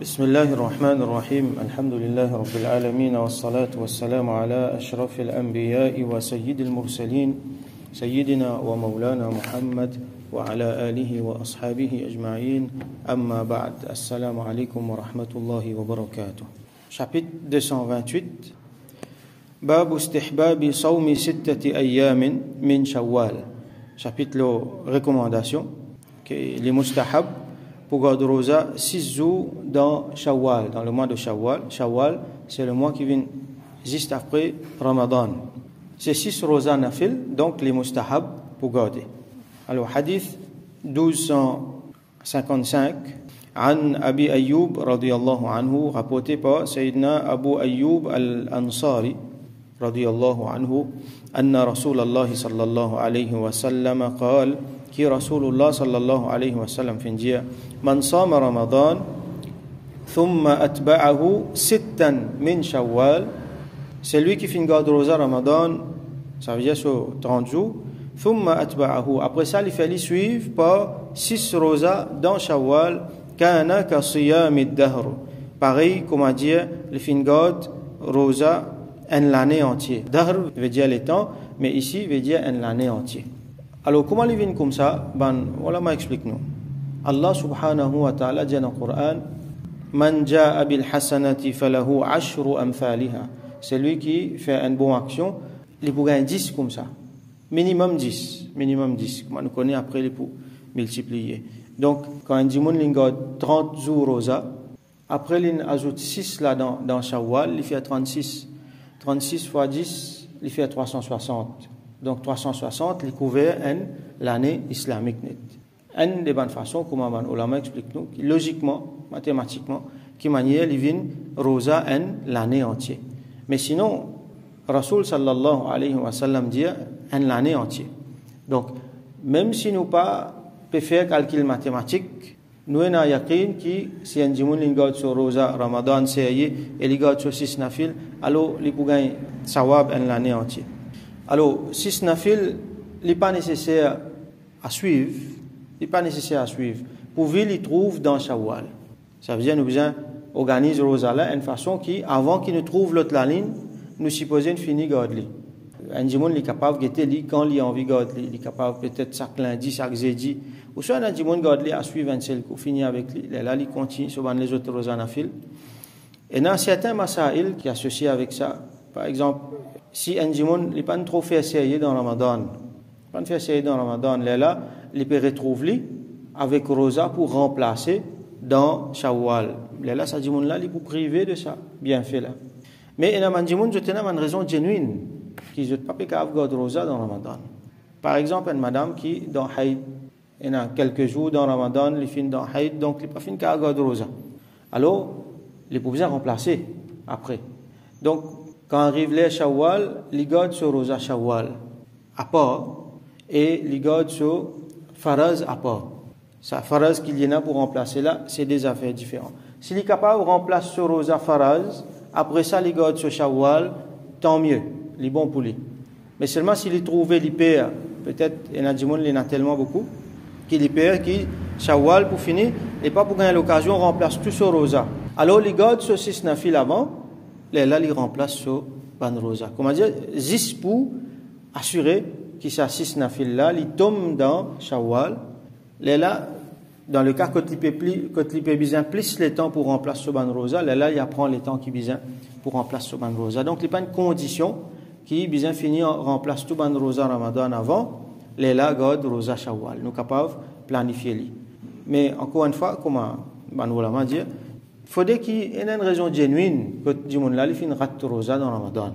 بسم الله الرحمن الرحيم الحمد لله رب العالمين والصلاة والسلام على أشرف الأنبياء وسيد المرسلين سيدنا ومولانا محمد وعلى آله وأصحابه أجمعين أما بعد السلام عليكم ورحمة الله وبركاته. Chapitre 228 باب استحباب صوم 6 أيام من شوال. Chapitre recommandation que les mustahab pour garder rosa 6 jours dans Shawwal, dans le mois de Shawwal. Shawwal, c'est le mois qui vient juste après Ramadan. C'est 6 rosas nafil, donc les mustahab pour garder. Alors, hadith 1255 عن أبي أيوب رضي الله عنه rapporté par سيدنا أبو أيوب الأنصاري رضي الله عنه أن رسول الله صلى الله عليه وسلم قال qui Rasulullah sallallahu alayhi wa sallam fait dire man sama Ramadan thumma atba'ahu 6 min Shawwal, c'est lui qui finit garde rosa Ramadan, ça veut dire sur 30 jours, thumma atba'ahu, après ça il fait les suivre par 6 rosas dans Shawwal, kana ka siyamid dahr, pareil comment dire il finit garde rosa en l'année entière. Dahr veut dire les temps, mais ici veut dire en l'année entière. Alors, comment il vient comme ça? Voilà, explique-nous. Allah subhanahu wa ta'ala dit dans le Coran, Man ja'a bil hasanati falahu ashru amthaliha. C'est lui qui fait une bonne action, il peut gagner 10 comme ça. Minimum 10. Comment nous connaissons après, il peut multiplier. Donc, quand un dimon il 30 jours rosa, après il ajoute 6 là dans Shawwal, il fait 36. 36 fois 10, il fait 360. Donc 360, il couvert l'année islamique. Une des bonnes façons, comme l'ulama explique nous, logiquement, mathématiquement, qui manière il vient rosa l'année entière. Mais sinon, Rasul sallallahu alayhi wa sallam dit l'année entière. Donc, même si nous pas faire calcul mathématique, nous avons yaqin que si un dimoun garde sur rosa Ramadan, c'est et il garde sur 6 nafil, alors il peut gagner sawab l'année entière. Alors, 6 nafil, il n'est pas nécessaire à suivre. Pour qu'il il trouve dans Shawwal. Ça veut dire que nous besoin organiser rosa là une façon qui, avant qu'il ne trouve l'autre la ligne, nous supposons finir garder. Un dimoun est capable de guetter quand il a envie de garder. Il est capable peut-être chaque lundi, chaque jeudi. Ou soit un dimoun garder à suivre un seul coup, finir avec lui. Là, il continue sur les autres rosa nafil. Et dans certains masaïl qui associent avec ça, par exemple, si un djimoun n'est pas trop fait essayer dans Ramadan, là, il peut retrouver avec rosa pour remplacer dans Shawwal. Là, ça djimoun là, il peut priver de ça, bien fait là. Mais il y a un djimoun qui a une raison genuine, qui ne peut pas garder rosa dans Ramadan. Par exemple, une madame qui dans Haïd, il y a quelques jours dans Ramadan, il finit dans Haïd, donc il n'est pas fini qu'à garder rosa. Alors, il peut bien remplacer après. Donc, quand arrive les Shawwal, les garde sur rosa Shawwal à part et les garde sur faraz à part. Ça faraz qu'il y en a pour remplacer là, c'est des affaires différentes. S'il est capable de remplacer sur rosa faraz, après ça les garde sur Shawwal, tant mieux, les bons pour lui. Mais seulement s'il est trouvé l'hyper, peut-être il y en a du monde, il y en a tellement beaucoup, qu'il hyper qui Shawwal pour finir et pas pour gagner l'occasion remplace tout sur rosa. Alors les garde sur 6 nafil avant. Là, il remplace sur ban rosa. Comment dire, 10 pour assurer qu'il s'assiste nafil là, il tombe dans Shawwal. Là, dans le cas que il peut bien plus le temps pour remplacer sur ban rosa, là, il apprend le temps qui besoin pour remplacer sur ban rosa. Donc, il n'y a pas une condition qui besoin finir remplace tout ban rosa Ramadan avant, là, garde rosa Shawwal. Nous sommes capables de planifier lui. Mais encore une fois, comme ban ulama dire, il faudrait qu'il y ait une raison genuine que le djimoun là, il fait une rate rosa dans Ramadan.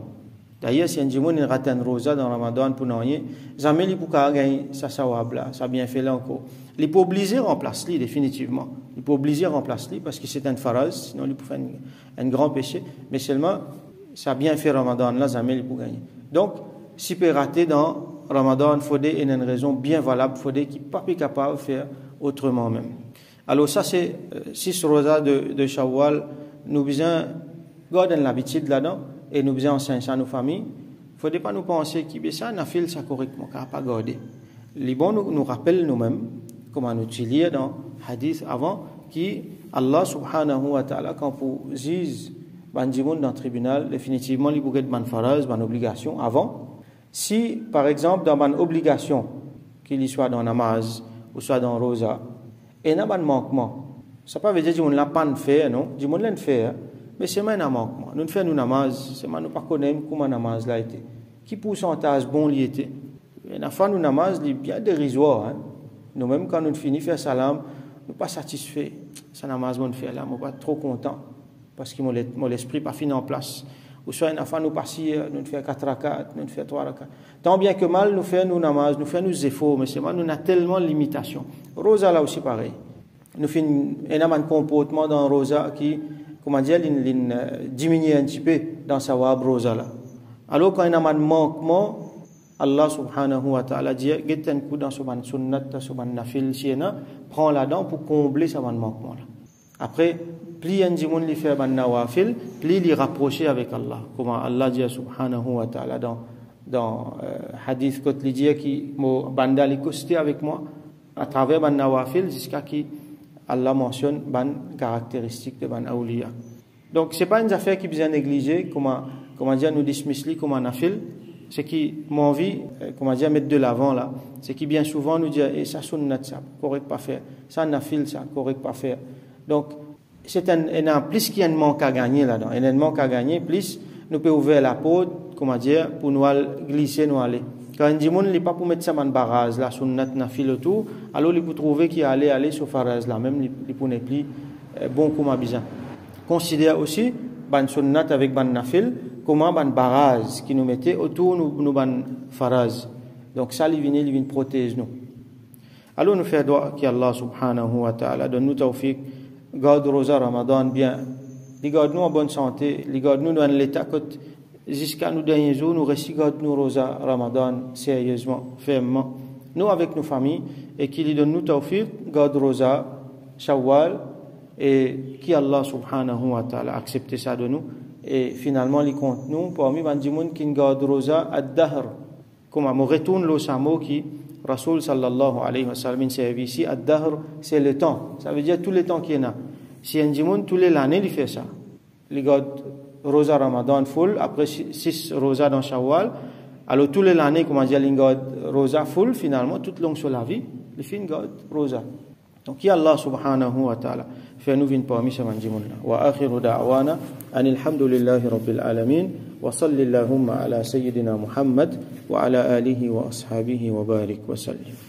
D'ailleurs, si un djimoun rate une rosa dans Ramadan pour n'en rien, jamais il peut gagner sa sawab là, ça bien fait là encore. Il peut obliger à remplacer définitivement. Il peut obliger à remplacer parce que c'est un faraz, sinon il peut faire un grand péché. Mais seulement, ça bien fait Ramadan là, jamais il peut gagner. Donc, si peut rater dans Ramadan, il faudrait une raison bien valable, il faudrait qu'il n'est pas capable de faire autrement même. Alors ça c'est 6 rosas de Shawwal, nous besoin garder l'habitude là-dedans et nous besoin enseigner ça à nos familles. Il ne faudrait pas nous penser que ça n'a fait ça correctement, car pas garder. Les bons nous rappellent nous-mêmes, comme nous lire dans hadith avant, qui Allah subhanahu wa ta'ala quand pour juge ban jimoun dans le tribunal définitivement il pourrait ban faraz ban obligation avant si par exemple dans ban obligation qu'il y soit dans namaz ou soit dans rosa et n'a ban manquement ça pas veut dire jimoun l'a pas fait non jimoun l'a fait mais c'est un manquement nous fait nous namaz c'est nous pas connaître comment namaz là été qui pourcentage bon il était et la fin nous namaz il bien dérisoire nous même quand nous finit faire salam nous pas satisfait ça namaz mon fait là moi pas trop content parce que mon esprit pas fini en place ou soit une fois nous passer nous fait 4 rakat nous fait 3 rakat tant bien que mal nous fait nous namaz nous fait nous efforts mais c'est mal nous a tellement de limitations rosa là aussi pareil nous fait un comportement dans rosa qui comment dire diminuer un petit peu dans sa wab rosa là alors quand il y a un manquement Allah subhanahu wa ta'ala dit get un coup dans son sunnat son nafil siena prend là-dedans pour combler ce manquement là après plus un dimoun li fait ban nawafil plus li rapprocher avec Allah comme Allah dit subhanahu wa ta'ala dans hadith que li dit qui mo banda li costé avec moi à travers ban nawafil jusqu'à qui Allah mentionne ban caractéristiques de ban awliya donc c'est pas une affaire qui besoin négliger comment dire nous dismisli comme nafil c'est qui m'envie comment dire mettre de l'avant là c'est qui bien souvent nous dit et ça sunnat ça correct pas faire ça nafil ça correct pas faire donc c'est un plus qui a un manque à gagner là-dedans un manque à gagner plus nous peut ouvrir la porte comment dire pour nous glisser nous aller quand un dimoun il pas pour mettre ça en barrage la sunnat nafil tout alors il peut trouver qu'il aller sur faraz là même il pour ne plus bon comme bizarre considère aussi ban sunnat avec ban nafil comment ban barrage qui nous mettait autour nous ban faraz donc ça il vient protège nous alors nous fait doigt que Allah subhanahu wa ta'ala donne nous tawfiq garde rosa ramadan bien il garde nous en bonne santé il garde nous dans l'état jusqu'à nous derniers jours nous réussit garde nous rosa ramadan sérieusement fermement nous avec nos familles et qu'il donne nous tawfiq garde rosa shawwal et qui Allah subhanahu wa ta'ala accepte ça de nous et finalement il compte nous parmi ban dimoun qui garde rosa ad-dahr comme on retourne le samo qui Rasul sallallahu alayhi wa sallam service ici ad-dahr c'est le temps ça veut dire tous les temps qu'il y en a si un dimoun tous les l'année il fait ça il garde rosa ramadan full après 6 rosa dans shawwal alors tous les l'année comment dire il garde rosa full finalement toute longue sur la vie il fait une garde rosa donc ya Allah subhanahu wa ta'ala fait nous vinn parmi ces dimoun là wa akhiru da'wana anil hamdulillahi rabbil alamin wa sallallahu ala sayyidina Muhammad wa ala alihi wa ashabihi wa barik wa sallim